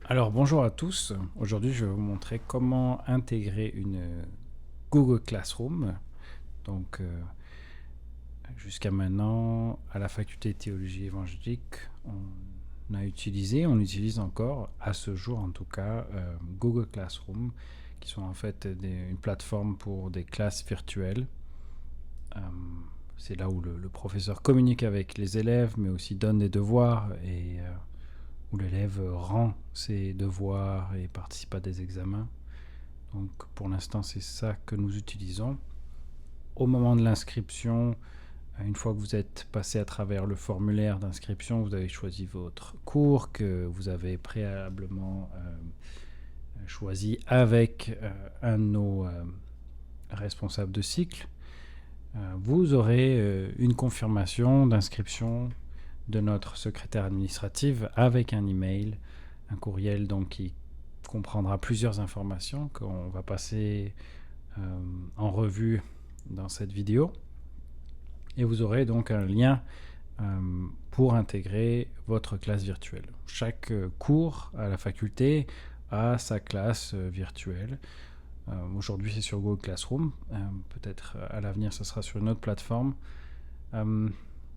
Alors bonjour à tous, aujourd'hui je vais vous montrer comment intégrer une Google Classroom. Donc jusqu'à maintenant à la faculté de théologie évangélique on utilise encore à ce jour en tout cas Google Classroom qui sont en fait une plateforme pour des classes virtuelles. Euh, c'est là où le professeur communique avec les élèves mais aussi donne des devoirs et où l'élève rend ses devoirs et participe à des examens. Donc pour l'instant, c'est ça que nous utilisons. Au moment de l'inscription, une fois que vous êtes passé à travers le formulaire d'inscription, vous avez choisi votre cours que vous avez préalablement choisi avec un de nos responsables de cycle. Vous aurez une confirmation d'inscription de notre secrétaire administrative avec un email, un courriel donc qui comprendra plusieurs informations qu'on va passer en revue dans cette vidéo. Et vous aurez donc un lien pour intégrer votre classe virtuelle. Chaque cours à la faculté a sa classe virtuelle. Aujourd'hui, c'est sur Google Classroom. Peut-être à l'avenir, ce sera sur une autre plateforme.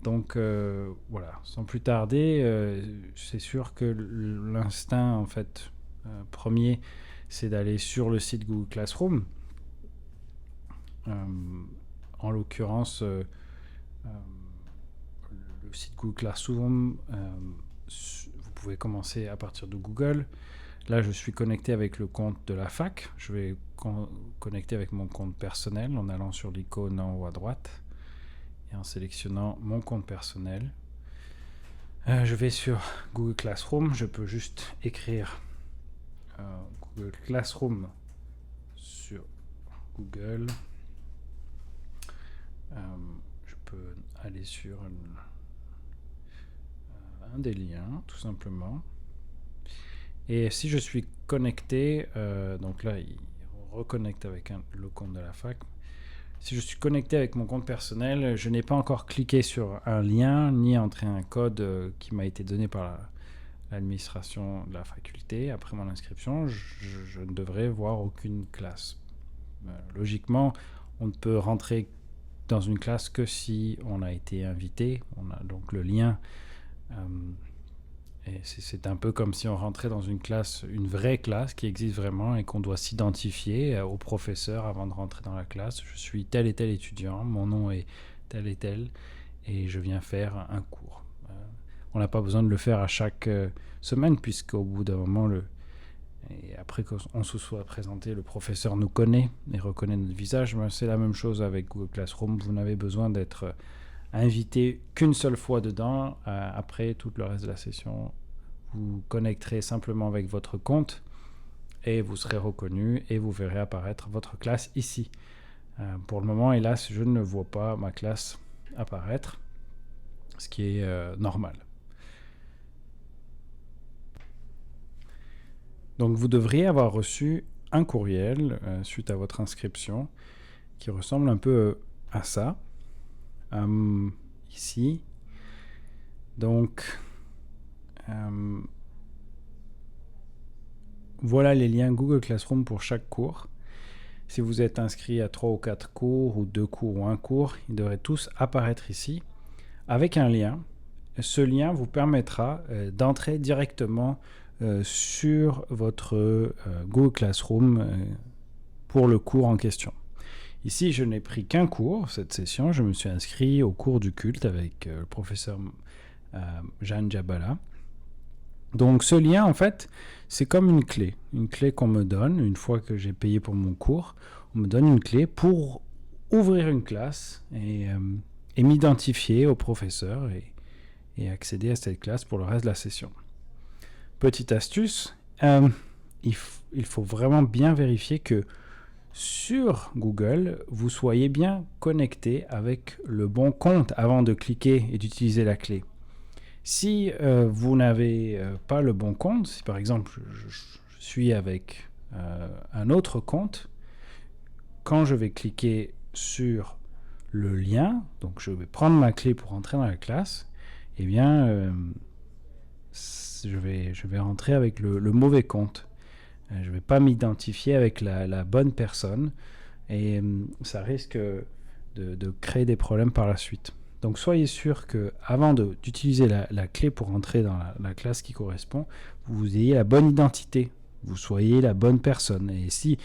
Donc voilà, sans plus tarder, c'est sûr que l'instinct en fait premier, c'est d'aller sur le site Google Classroom. En l'occurrence, le site Google Classroom, vous pouvez commencer à partir de Google. Là, je suis connecté avec le compte de la fac. Je vais connecter avec mon compte personnel en allant sur l'icône en haut à droite et en sélectionnant mon compte personnel. Je vais sur Google Classroom. Je peux juste écrire Google Classroom sur Google. Je peux aller sur un des liens, tout simplement. Et si je suis connecté, donc là, il reconnecte avec le compte de la fac. Si je suis connecté avec mon compte personnel, je n'ai pas encore cliqué sur un lien ni entré un code qui m'a été donné par l'administration de la faculté. Après mon inscription, je ne devrais voir aucune classe. Logiquement, on ne peut rentrer dans une classe que si on a été invité. On a donc le lien. Et c'est un peu comme si on rentrait dans une classe, une vraie classe qui existe vraiment et qu'on doit s'identifier au professeur avant de rentrer dans la classe. Je suis tel et tel étudiant, mon nom est tel et je viens faire un cours. On n'a pas besoin de le faire à chaque semaine puisqu'au bout d'un moment, et après qu'on se soit présenté, le professeur nous connaît et reconnaît notre visage. Mais c'est la même chose avec Google Classroom. Vous n'avez besoin d'être invité qu'une seule fois dedans. Après tout le reste de la session, vous connecterez simplement avec votre compte et vous serez reconnu et vous verrez apparaître votre classe ici. Pour le moment, hélas, je ne vois pas ma classe apparaître, ce qui est normal. Donc vous devriez avoir reçu un courriel suite à votre inscription qui ressemble un peu à ça. Ici. Donc voilà les liens Google Classroom pour chaque cours. Si vous êtes inscrit à 3 ou 4 cours ou 2 cours ou 1 cours, ils devraient tous apparaître ici avec un lien. Ce lien vous permettra d'entrer directement sur votre Google Classroom pour le cours en question. Ici, je n'ai pris qu'un cours cette session. Je me suis inscrit au cours du culte avec le professeur Jeanne Jabala. Donc ce lien, en fait, c'est comme une clé qu'on me donne une fois que j'ai payé pour mon cours. On me donne une clé pour ouvrir une classe et m'identifier au professeur et accéder à cette classe pour le reste de la session. Petite astuce, il faut vraiment bien vérifier que sur Google, vous soyez bien connecté avec le bon compte avant de cliquer et d'utiliser la clé. Si vous n'avez pas le bon compte, si par exemple je suis avec un autre compte, quand je vais cliquer sur le lien, donc je vais prendre ma clé pour entrer dans la classe, eh bien je vais rentrer avec le mauvais compte. Je ne vais pas m'identifier avec la bonne personne et ça risque de créer des problèmes par la suite. Donc soyez sûr que avant d'utiliser la clé pour entrer dans la classe qui correspond, vous ayez la bonne identité, vous soyez la bonne personne. Et si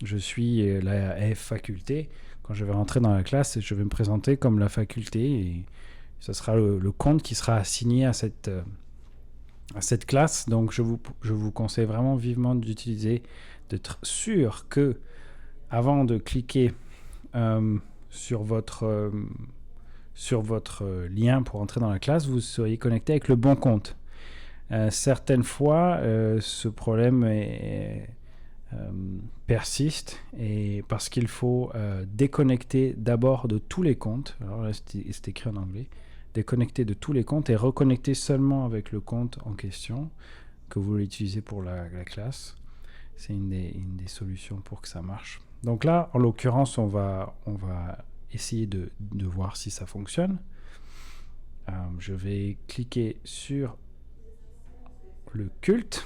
je suis la F faculté, quand je vais rentrer dans la classe, je vais me présenter comme la faculté et ce sera le compte qui sera assigné à cette classe. Donc je vous conseille vraiment vivement d'être sûr que avant de cliquer sur votre lien pour entrer dans la classe, vous soyez connecté avec le bon compte. Certaines fois, ce problème persiste et parce qu'il faut déconnecter d'abord de tous les comptes. Alors là, c'est écrit en anglais. Déconnecter de tous les comptes et reconnecter seulement avec le compte en question que vous voulez utiliser pour la classe. C'est une des solutions pour que ça marche. Donc là, en l'occurrence, on va essayer de voir si ça fonctionne. Je vais cliquer sur le culte.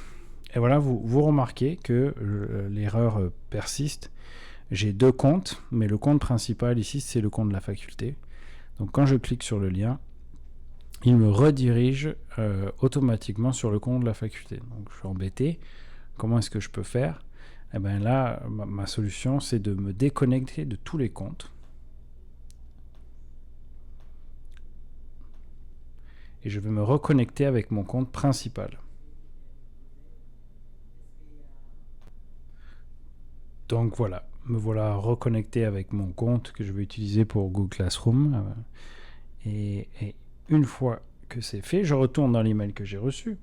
Et voilà, vous remarquez que l'erreur persiste. J'ai 2 comptes, mais le compte principal ici, c'est le compte de la faculté. Donc quand je clique sur le lien, il me redirige automatiquement sur le compte de la faculté. Donc je suis embêté. Comment est-ce que je peux faire ? Eh bien là, ma solution, c'est de me déconnecter de tous les comptes. Et je vais me reconnecter avec mon compte principal. Donc voilà, me voilà reconnecté avec mon compte que je vais utiliser pour Google Classroom. Et une fois que c'est fait, je retourne dans l'email que j'ai reçu.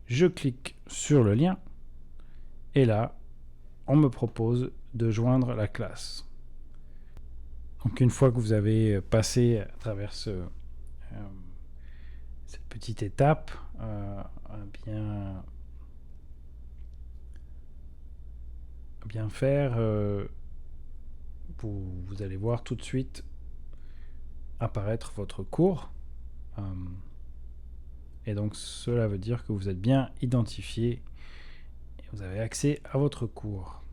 Je clique sur le lien. Et là, on me propose de joindre la classe. Donc une fois que vous avez passé à travers cette petite étape, bien faire, vous allez voir tout de suite apparaître votre cours. Et donc cela veut dire que vous êtes bien identifié et vous avez accès à votre cours.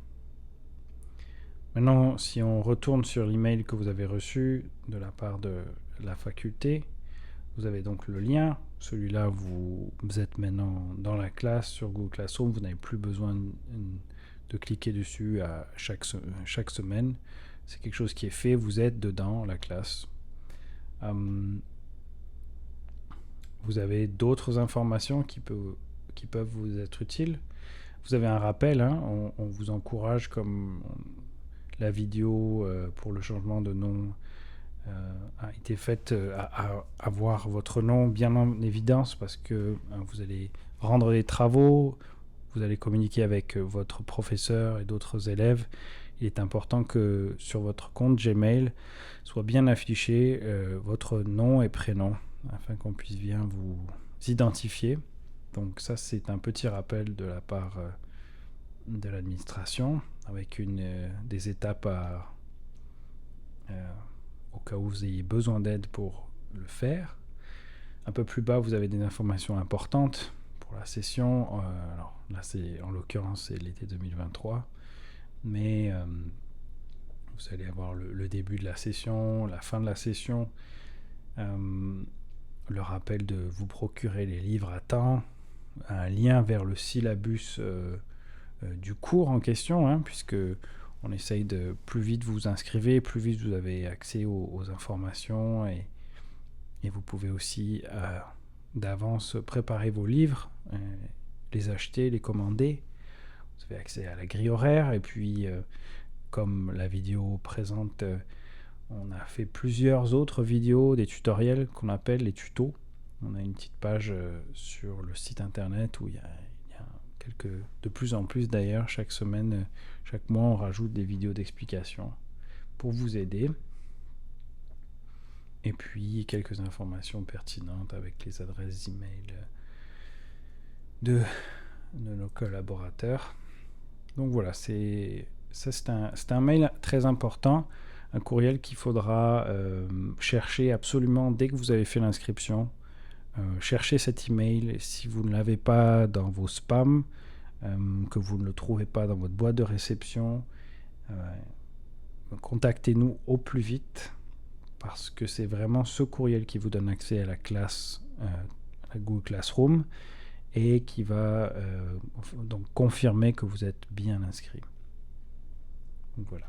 Maintenant, si on retourne sur l'email que vous avez reçu de la part de la faculté, vous avez donc le lien. Celui-là, vous êtes maintenant dans la classe sur Google Classroom. Vous n'avez plus besoin de cliquer dessus à chaque semaine. C'est quelque chose qui est fait. Vous êtes dedans la classe. Vous avez d'autres informations qui peuvent vous être utiles. Vous avez un rappel. On vous encourage, comme la vidéo pour le changement de nom a été faite, à avoir votre nom bien en évidence parce que vous allez rendre des travaux, vous allez communiquer avec votre professeur et d'autres élèves. Il est important que sur votre compte Gmail soit bien affiché votre nom et prénom afin qu'on puisse bien vous identifier. Donc ça, c'est un petit rappel de la part de l'administration avec des étapes au cas où vous ayez besoin d'aide pour le faire. Un peu plus bas, vous avez des informations importantes pour la session. Alors là, en l'occurrence, c'est l'été 2023. Mais vous allez avoir le début de la session, la fin de la session, le rappel de vous procurer les livres à temps, un lien vers le syllabus du cours en question, puisque on essaye de plus vite vous inscrivez, plus vite vous avez accès aux informations et vous pouvez aussi d'avance préparer vos livres, les acheter, les commander. Vous avez accès à la grille horaire et puis comme la vidéo présente, on a fait plusieurs autres vidéos, des tutoriels qu'on appelle les tutos. On a une petite page sur le site internet où il y a de plus en plus d'ailleurs, chaque semaine, chaque mois, on rajoute des vidéos d'explication pour vous aider. Et puis quelques informations pertinentes avec les adresses email de nos collaborateurs. Donc voilà, c'est un mail très important, un courriel qu'il faudra chercher absolument dès que vous avez fait l'inscription cherchez cet email. Si vous ne l'avez pas dans vos spams, que vous ne le trouvez pas dans votre boîte de réception, contactez-nous au plus vite, parce que c'est vraiment ce courriel qui vous donne accès à la classe, à Google Classroom, et qui va donc confirmer que vous êtes bien inscrit. Donc voilà.